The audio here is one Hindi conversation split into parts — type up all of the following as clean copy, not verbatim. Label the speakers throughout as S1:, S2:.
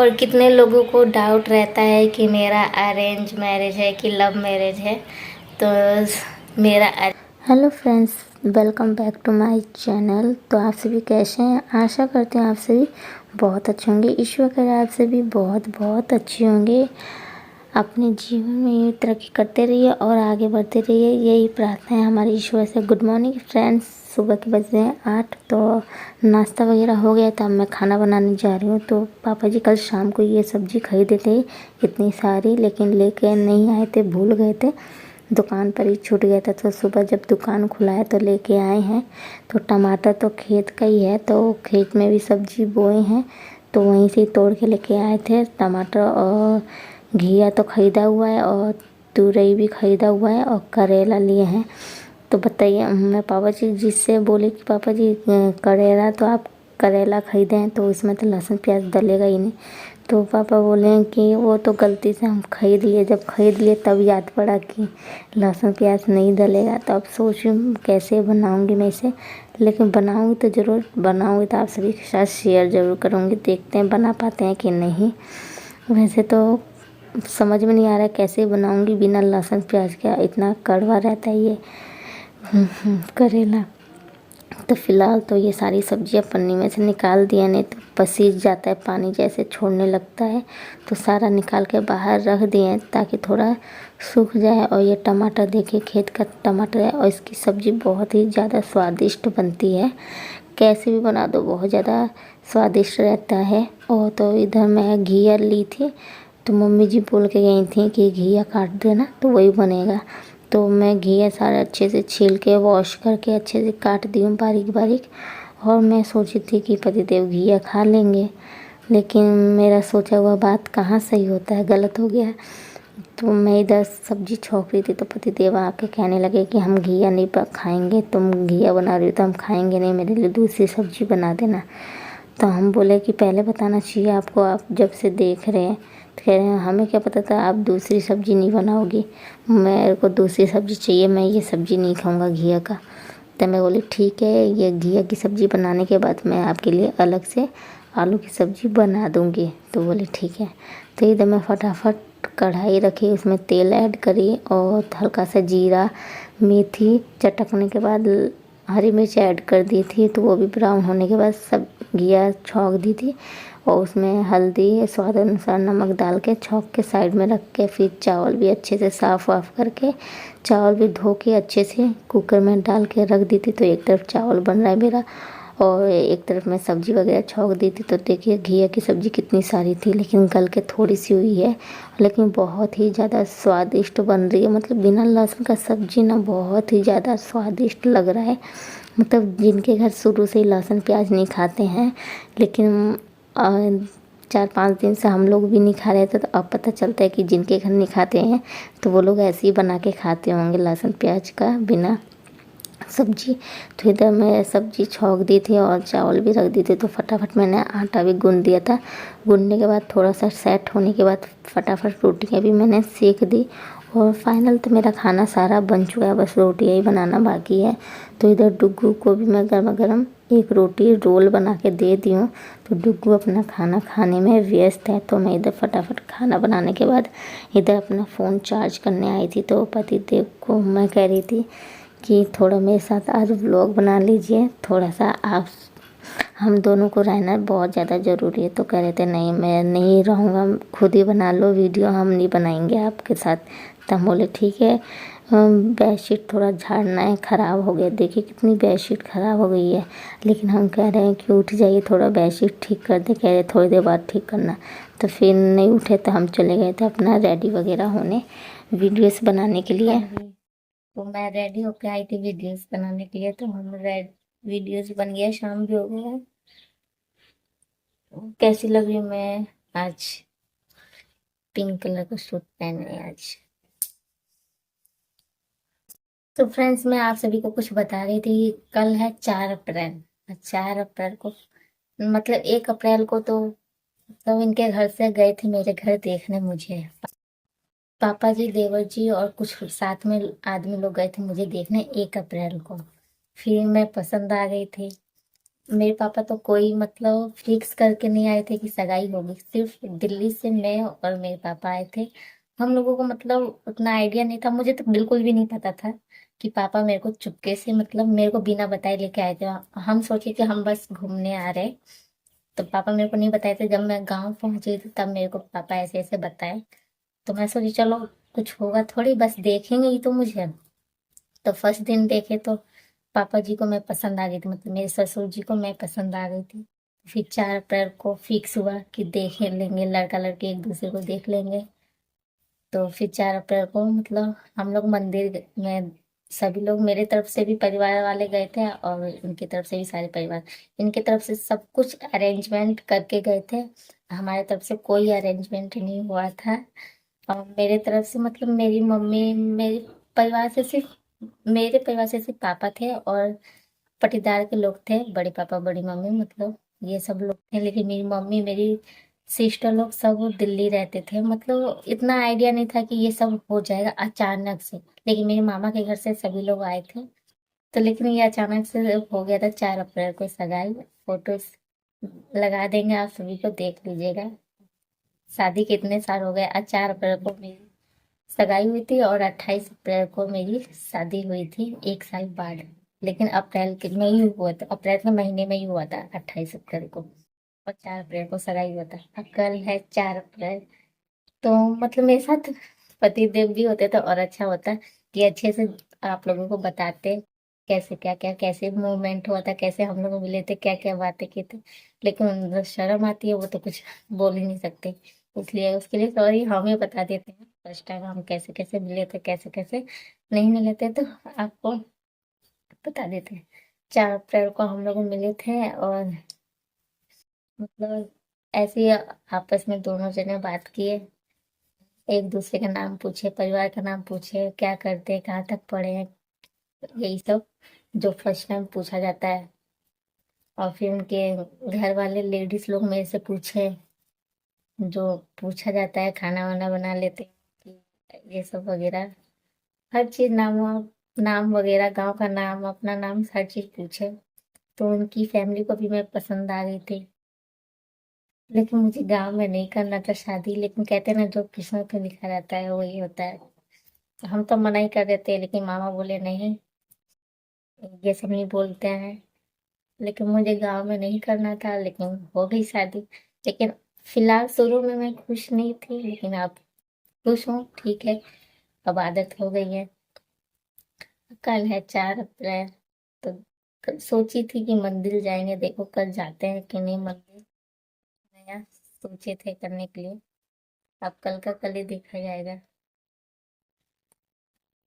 S1: और कितने लोगों को डाउट रहता है कि मेरा अरेंज मैरिज है कि लव मैरिज है। तो मेरा hello friends, welcome back to my channel. तो आप सभी कैसे हैं? आशा करते हैं आप सभी बहुत अच्छे होंगे। ईश्वर करे आप सभी बहुत बहुत अच्छे होंगे। अपने जीवन में ये तरक्की करते रहिए और आगे बढ़ते रहिए, यही प्रार्थना है हमारी ईश्वर से। गुड मॉर्निंग फ्रेंड्स, सुबह के बजे हैं 8। तो नाश्ता वगैरह हो गया था, मैं खाना बनाने जा रही हूँ। तो पापा जी कल शाम को ये सब्ज़ी खरीदे थे इतनी सारी, लेकिन लेके नहीं आए थे, भूल गए थे, दुकान पर ही छूट गया था। तो सुबह जब दुकान खुला है तो लेके आए हैं। तो टमाटर तो खेत का ही है, तो खेत में भी सब्ज़ी बोए हैं, तो वहीं से तोड़ के लेके आए थे। टमाटर और घिया तो ख़रीदा हुआ है और तुरई भी ख़रीदा हुआ है और करेला लिए हैं। तो बताइए, मैं पापा जी से बोले कि पापा जी करेला तो आप करेला ख़रीदे हैं तो इसमें तो लहसुन प्याज डलेगा ही नहीं। तो पापा बोले कि वो तो गलती से हम खरीद लिए, जब खरीद लिए तब याद पड़ा कि लहसुन प्याज नहीं डलेगा। तो अब सोच रही हूँ कैसे बनाऊँगी मैं इसे, लेकिन बनाऊँगी तो ज़रूर बनाऊँगी, तो आप सभी के साथ शेयर ज़रूर करूँगी। देखते हैं बना पाते हैं कि नहीं। वैसे तो समझ में नहीं आ रहा है कैसे बनाऊँगी बिना लहसुन प्याज के, इतना कड़वा रहता है ये करेला। तो फ़िलहाल तो ये सारी सब्जियां पन्नी में से निकाल दिया, नहीं तो पसीज जाता है, पानी जैसे छोड़ने लगता है। तो सारा निकाल के बाहर रख दिए ताकि थोड़ा सूख जाए। और ये टमाटर देखिए, खेत का टमाटर है और इसकी सब्ज़ी बहुत ही ज़्यादा स्वादिष्ट बनती है। कैसे भी बना दो बहुत ज़्यादा स्वादिष्ट रहता है। और तो इधर मैं घिया ली थी, तो मम्मी जी बोल के गई थी कि घिया काट देना तो वही बनेगा। तो मैं घिया सारा अच्छे से छील के वॉश करके अच्छे से काट दी हूँ बारीक बारीक। और मैं सोची थी कि पतिदेव घिया खा लेंगे, लेकिन मेरा सोचा हुआ बात कहाँ सही होता है, गलत हो गया। तो मैं इधर सब्जी छौंक रही थी तो पतिदेव आके कहने लगे कि हम घिया नहीं खाएंगे, तुम घिया बना रही हो तो हम खाएंगे नहीं, मेरे लिए दूसरी सब्जी बना देना। तो हम बोले कि पहले बताना चाहिए आपको, आप जब से देख रहे हैं। तो कह रहे हैं हमें क्या पता था आप दूसरी सब्ज़ी नहीं बनाओगी, मेरे को दूसरी सब्ज़ी चाहिए, मैं ये सब्ज़ी नहीं खाऊंगा घिया का। तो मैं बोली ठीक है, ये घिया की सब्ज़ी बनाने के बाद मैं आपके लिए अलग से आलू की सब्ज़ी बना दूंगी। तो बोले ठीक है। तो इधर मैं फटाफट कढ़ाई रखी, उसमें तेल ऐड करी और हल्का सा जीरा, मेथी चटकने के बाद हरी मिर्च ऐड कर दी थी। तो वो भी ब्राउन होने के बाद सब घिया छौंक दी थी और उसमें हल्दी स्वाद अनुसार नमक डाल के छौंक के साइड में रख के, फिर चावल भी अच्छे से साफ़ वाफ करके, चावल भी धो के अच्छे से कुकर में डाल के रख दी थी। तो एक तरफ चावल बन रहा है मेरा और एक तरफ मैं सब्ज़ी वगैरह छौंक दी थी। तो देखिए घिया की सब्ज़ी कितनी सारी थी, लेकिन गल के थोड़ी सी हुई है, लेकिन बहुत ही ज़्यादा स्वादिष्ट बन रही है। मतलब बिना लहसुन का सब्ज़ी ना बहुत ही ज़्यादा स्वादिष्ट लग रहा है। मतलब जिनके घर शुरू से ही लहसुन प्याज नहीं खाते हैं, लेकिन 4-5 दिन से हम लोग भी नहीं खा रहे थे, तो अब पता चलता है कि जिनके घर नहीं खाते हैं तो वो लोग ऐसे ही बना के खाते होंगे लहसुन प्याज का बिना सब्जी। तो इधर मैं सब्जी छौंक दी थी और चावल भी रख दी थी। तो फटाफट मैंने आटा भी गूंद दिया था। गूंदने के बाद थोड़ा सा सेट होने के बाद फटाफट रोटियां भी मैंने सेक दी और फाइनल तो मेरा खाना सारा बन चुका है, बस रोटियां ही बनाना बाकी है। तो इधर डुग्गू को भी मैं गर्मा गर्म एक रोटी रोल बना के दे दी हूँ। तो डुग्गू अपना खाना खाने में व्यस्त है। तो मैं इधर फटाफट खाना बनाने के बाद इधर अपना फ़ोन चार्ज करने आई थी। तो पतिदेव को मैं कह रही थी कि थोड़ा मेरे साथ आज व्लॉग बना लीजिए, थोड़ा सा आप हम दोनों को रहना बहुत ज़्यादा ज़रूरी है। तो कह रहे थे नहीं मैं नहीं रहूँगा, खुद ही बना लो वीडियो, हम नहीं बनाएंगे आपके साथ। तो हम बोले ठीक है। बेडशीट थोड़ा झाड़ना है, ख़राब हो गया, देखिए कितनी बेडशीट ख़राब हो गई है। लेकिन हम कह रहे हैं कि उठ जाइए थोड़ा बेडशीट ठीक कर दे, कह रहे थोड़ी देर बाद ठीक करना। तो फिर नहीं उठे तो हम चले गए थे अपना रेडी वगैरह होने वीडियोस बनाने के लिए। तो मैं रेडी होके आई थी वीडियोस बनाने के लिए। तो हम रेड वीडियोस बन गया, शाम भी हो गया। कैसी लग रही हूँ मैं आज? पिंक कलर का सूट पहने हैं आज। तो फ्रेंड्स, मैं आप सभी को कुछ बता रही थी। कल है 4 अप्रैल। 4 अप्रैल को मतलब 1 अप्रैल को तो सब इनके घर से गए थे मेरे घर देखने मुझे। पापा जी, देवर जी और कुछ साथ में आदमी लोग गए थे मुझे देखने 1 अप्रैल को। फिर मैं पसंद आ गई थी, मेरे पापा तो कोई मतलब फिक्स करके नहीं आए थे कि सगाई होगी। सिर्फ दिल्ली से मैं और मेरे पापा आए थे। हम लोगों को मतलब उतना आइडिया नहीं था, मुझे तो बिल्कुल भी नहीं पता था कि पापा मेरे को चुपके से मतलब मेरे को बिना बताए लेके आए थे। हम सोचे कि हम बस घूमने आ रहे, तो पापा मेरे को नहीं बताए थे। जब मैं गाँव पहुंची थी तब मेरे को पापा ऐसे ऐसे बताए। तो मैं सोची चलो कुछ होगा थोड़ी, बस देखेंगे ही तो मुझे। तो फर्स्ट दिन देखे तो पापा जी को मैं पसंद आ गई थी, मतलब मेरे ससुर जी को मैं पसंद आ गई थी। फिर 4 अप्रैल को फिक्स हुआ कि देख लेंगे, लड़का लड़की एक दूसरे को देख लेंगे। तो फिर 4 अप्रैल को मतलब हम लोग मंदिर में, सभी लोग, मेरे तरफ से भी परिवार वाले गए थे और इनकी तरफ से भी सारे परिवार। इनके तरफ से सब कुछ अरेंजमेंट करके गए थे, हमारे तरफ से कोई अरेंजमेंट नहीं हुआ था। और मेरे तरफ से मतलब मेरी मम्मी, मेरे परिवार से सिर्फ, मेरे परिवार से सिर्फ पापा थे और पटीदार के लोग थे, बड़े पापा बड़ी मम्मी, मतलब ये सब लोग थे। लेकिन मेरी मम्मी, मेरी सिस्टर लोग सब दिल्ली रहते थे, मतलब इतना आइडिया नहीं था कि ये सब हो जाएगा अचानक से। लेकिन मेरे मामा के घर से सभी लोग आए थे। तो लेकिन ये अचानक से हो गया था। 4 अप्रैल को सगाई, फोटोज लगा देंगे, आप सभी को देख लीजिएगा। शादी कितने साल हो गए। आज 4 अप्रैल को मेरी सगाई हुई थी और 28 अप्रैल को मेरी शादी हुई थी, 1 साल बाद। लेकिन अप्रैल के में ही हुआ था, अप्रैल के महीने में ही हुआ था 28 अप्रैल को। और 4 अप्रैल को सगाई हुआ था। अब कल है 4 अप्रैल। तो मतलब मेरे साथ पति देव भी होते तो और अच्छा होता कि अच्छे से आप लोगों को बताते कैसे क्या क्या कैसे मूवमेंट हुआ था, कैसे हम लोग मिले थे, क्या क्या बातें की थी। लेकिन उनको शर्म आती है, वो तो कुछ बोल ही नहीं सकते। इसलिए उसके लिए सॉरी, हम ही बता देते हैं फर्स्ट टाइम हम कैसे कैसे मिले थे, कैसे कैसे नहीं मिले थे, तो आपको बता देते हैं। 4 अप्रैल को हम लोग मिले थे और मतलब ऐसे ही आपस में दोनों जने बात किए, एक दूसरे का नाम पूछे, परिवार का नाम पूछे, क्या करते हैं, कहाँ तक पढ़े हैं, यही सब जो फर्स्ट टाइम पूछा जाता है। और फिर उनके घर वाले लेडीज लोग मेरे से पूछे, जो पूछा जाता है, खाना वाना बना लेते हैं कि ये सब वगैरह, हर चीज, नाम नाम वगैरह, गांव का नाम, अपना नाम, हर चीज पूछे। तो उनकी फैमिली को भी मैं पसंद आ गई थी। लेकिन मुझे गांव में नहीं करना था शादी, लेकिन कहते हैं ना, जो किस्मत में लिखा रहता है वही होता है। हम तो मना ही कर देते, लेकिन मामा बोले नहीं, ये सब नहीं बोलते हैं। लेकिन मुझे गांव में नहीं करना था, लेकिन हो गई शादी। लेकिन फिलहाल शुरू में मैं खुश नहीं थी, लेकिन अब खुश हूँ, ठीक है, अब आदत हो गई है। कल है 4 अप्रैल, तो सोची थी कि मंदिर जाएंगे, देखो कल जाते हैं कि नहीं मंदिर। नया सोचे थे करने के लिए, अब कल का कल ही देखा जाएगा।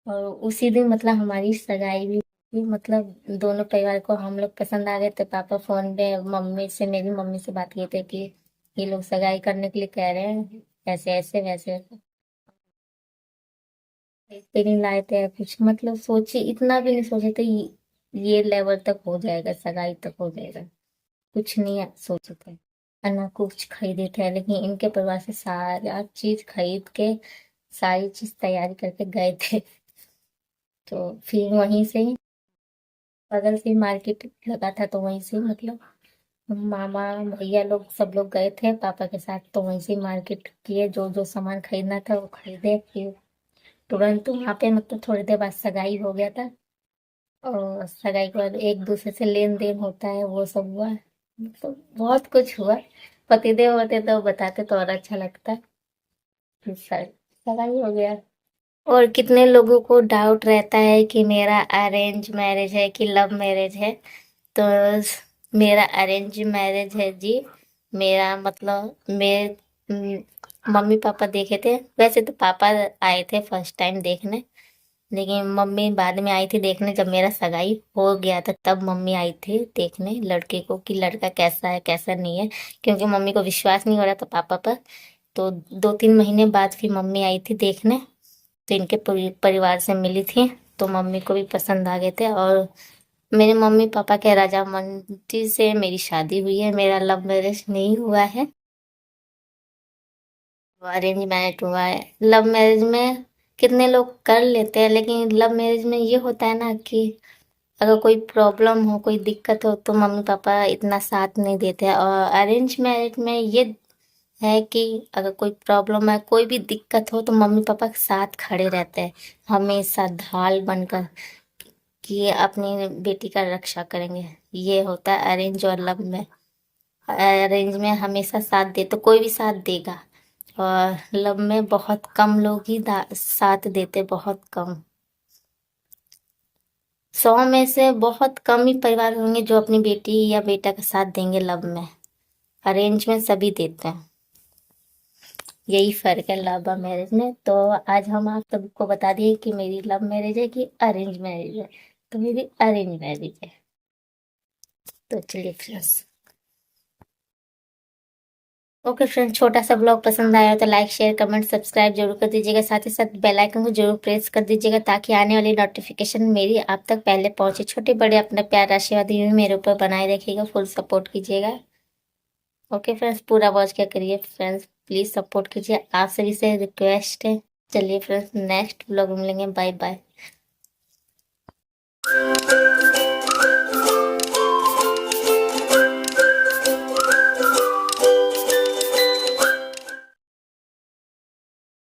S1: और उसी दिन मतलब हमारी सगाई भी हुई, मतलब दोनों परिवार को हम लोग पसंद आ गए थे। पापा फोन पे मम्मी से, मेरी मम्मी से बात किए थे कि ये लोग सगाई करने के लिए कह रहे हैं, ऐसे ऐसे वैसे पैसे नहीं लाए थे कुछ, मतलब सोचे, इतना भी नहीं सोचे थे ये लेवल तक हो जाएगा, सगाई तक हो जाएगा। कुछ नहीं सोचे थे और ना कुछ खरीदे थे। लेकिन इनके परिवार से सारा चीज खरीद के, सारी चीज तैयारी करके गए थे। तो फिर वहीं से ही बगल से मार्केट लगा था, तो वहीं से मतलब मामा भैया लोग सब लोग गए थे पापा के साथ। तो वहीं से मार्केट किए, जो जो सामान खरीदना था वो खरीदे। फिर तुरंत वहां पे मतलब थोड़ी देर बाद सगाई हो गया था। और सगाई के बाद एक दूसरे से लेन देन होता है, वो सब हुआ। तो बहुत कुछ हुआ। पतिदेव होते तो बताते तो और अच्छा लगता। फिर सगाई हो गया। और कितने लोगों को डाउट रहता है कि मेरा अरेंज मैरिज है कि लव मैरिज है। तो मेरा अरेंज मैरिज है जी। मेरा मतलब मेरे मम्मी पापा देखे थे, वैसे तो पापा आए थे फर्स्ट टाइम देखने, लेकिन मम्मी बाद में आई थी देखने। जब मेरा सगाई हो गया था तब मम्मी आई थी देखने लड़के को कि लड़का कैसा है कैसा नहीं है, क्योंकि मम्मी को विश्वास नहीं हो रहा था पापा पर। तो 2-3 महीने बाद फिर मम्मी आई थी देखने। तो इनके परिवार से मिली थी, तो मम्मी को भी पसंद आ गए थे। और मेरे मम्मी पापा के रजामंदी से मेरी शादी हुई है, मेरा लव मैरिज नहीं हुआ है, अरेंज मैरिज हुआ है। लव मैरिज में कितने लोग कर लेते हैं, लेकिन लव मैरिज में ये होता है ना कि अगर कोई प्रॉब्लम हो, कोई दिक्कत हो तो मम्मी पापा इतना साथ नहीं देते हैं। और अरेंज मैरिज में ये है कि अगर कोई प्रॉब्लम है, कोई भी दिक्कत हो तो मम्मी पापा के साथ खड़े रहते हैं, हमेशा ढाल बनकर कि अपनी बेटी का रक्षा करेंगे। ये होता है अरेंज और लव में। अरेंज में हमेशा साथ दे तो कोई भी साथ देगा, और लव में बहुत कम लोग ही साथ देते, बहुत कम। 100 में से बहुत कम ही परिवार होंगे जो अपनी बेटी या बेटा का साथ देंगे लव में। अरेंज में सभी देते हैं। यही फर्क है लव और मैरिज में। तो आज हम आप सबको बता दिए कि मेरी लव मैरिज है कि अरेंज मैरिज है। तो मेरी अरेंज मैरिज है। तो चलिए फ्रेंड्स, ओके फ्रेंड्स, छोटा सा ब्लॉग पसंद आया हो तो लाइक शेयर कमेंट सब्सक्राइब जरूर कर दीजिएगा। साथ ही साथ बेल आइकन को जरूर प्रेस कर दीजिएगा ताकि आने वाली नोटिफिकेशन मेरी आप तक पहले पहुंचे। छोटे बड़े अपना प्यार आशीर्वाद यूं ही मेरे ऊपर बनाए रखिएगा, फुल सपोर्ट कीजिएगा। ओके फ्रेंड्स, पूरा वॉच क्या करिए फ्रेंड्स, प्लीज सपोर्ट कीजिए, आप सभी से रिक्वेस्ट है। चलिए फ्रेंड्स, नेक्स्ट ब्लॉग में मिलेंगे। Bye bye.